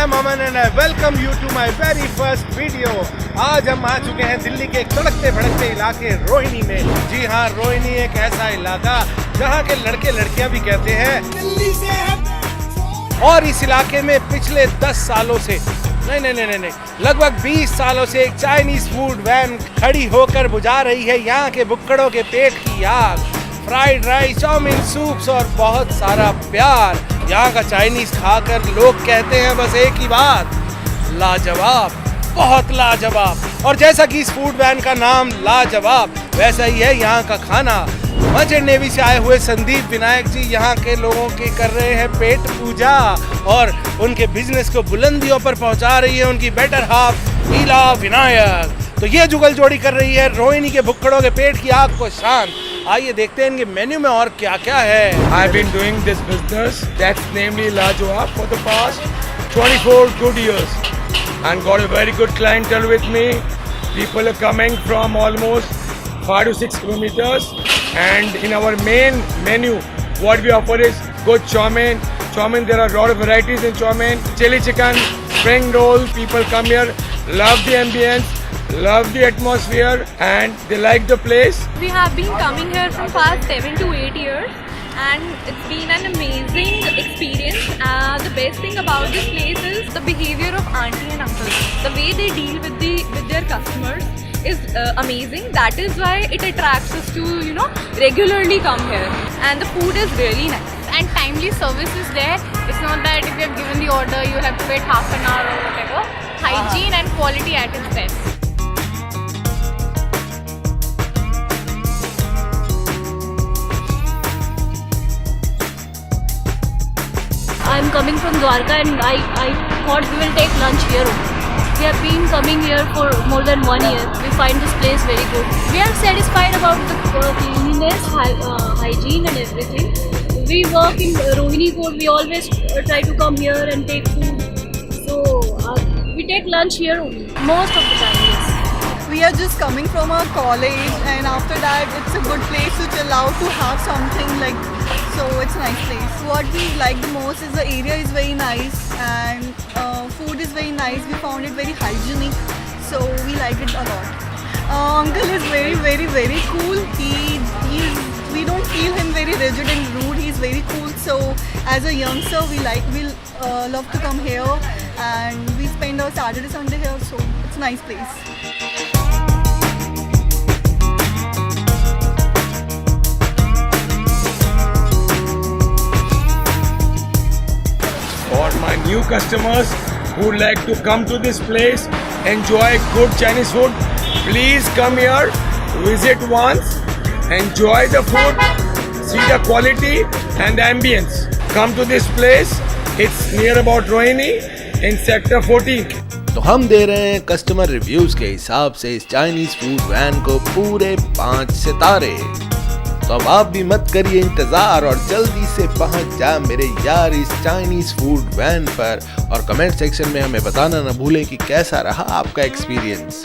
I'm Aman and I welcome you to my very first video. आज हम आ चुके हैं दिल्ली के एक तड़कते भड़कते इलाके रोहिणी में। जी हाँ, रोहिणी एक ऐसा इलाका जहाँ के लड़के लड़कियाँ भी कहते हैं दिल्ली से है। और इस इलाके में पिछले 10 सालों से नहीं, लगभग 20 सालों से एक चाइनीज फूड वैन खड़ी होकर बुझा रही है यहाँ के बुक्कड़ों के पेट की आग। फ्राइड राइस, चाउमीन, सूप्स और बहुत सारा प्यार। यहाँ का चाइनीज खाकर लोग कहते हैं बस एक ही बात, लाजवाब, बहुत लाजवाब। और जैसा कि इस फूड वैन का नाम लाजवाब, वैसा ही है यहाँ का खाना। मर्चेंट नेवी से आए हुए संदीप विनायक जी यहाँ के लोगों के कर रहे हैं पेट पूजा और उनके बिजनेस को बुलंदियों पर पहुँचा रही है उनकी बेटर हाफ ईला विनायक। तो ये जुगल जोड़ी कर रही है रोहिणी के भुक्कड़ों के पेट की आग को शांत। आइए देखते हैं इनके मेन्यू में और क्या क्या है। I've been doing this business, that's namely Lajoab, for the past 24 good years and got a very good clientele with me. People are coming from almost 5 to 6 kilometers, and in our main menu what we offer is good chow mein. There are a lot of varieties in chow mein, chili chicken, spring roll. People come here, love the ambience, love the atmosphere, and they like the place. We have been coming here from past 7 to 8 years and it's been an amazing experience. The best thing about this place is the behavior of auntie and uncle. The way they deal with their customers is amazing. That is why it attracts us to regularly come here, and the food is really nice. And timely service is there. It's not that if you have given the order you have to wait half an hour or whatever. Hygiene and quality at its best. I'm coming from Dwarka and I thought we will take lunch here. We have been coming here for more than 1 year. We find this place very good. We are satisfied about the cleanliness, hygiene and everything. We work in Rohini Court. We always try to come here and take food. So we take lunch here only, most of the time, yes. We are just coming from our college, and after that it's a good place to chill out, to have something like, so it's a nice place. What we like the most is the area is very nice and food is very nice. We found it very hygienic, so we like it a lot. Uncle is very cool. We don't feel him very rigid and rude. He's very cool. So as a youngster, we love to come here, and we spend our Saturday, Sunday here. So it's a nice place. For my new customers who would like to come to this place, enjoy good Chinese food, please come here, visit once, enjoy the food, see the quality and the ambience. Come to this place, it's near about Rohini in sector 14. तो हम दे रहे हैं customer reviews के हिसाब से इस Chinese food van को पूरे 5 सितारे। तो अब आप भी मत करिए इंतजार और जल्दी से पहुंच जा मेरे यार इस चाइनीज फूड वैन पर, और कमेंट सेक्शन में हमें बताना ना भूलें कि कैसा रहा आपका एक्सपीरियंस।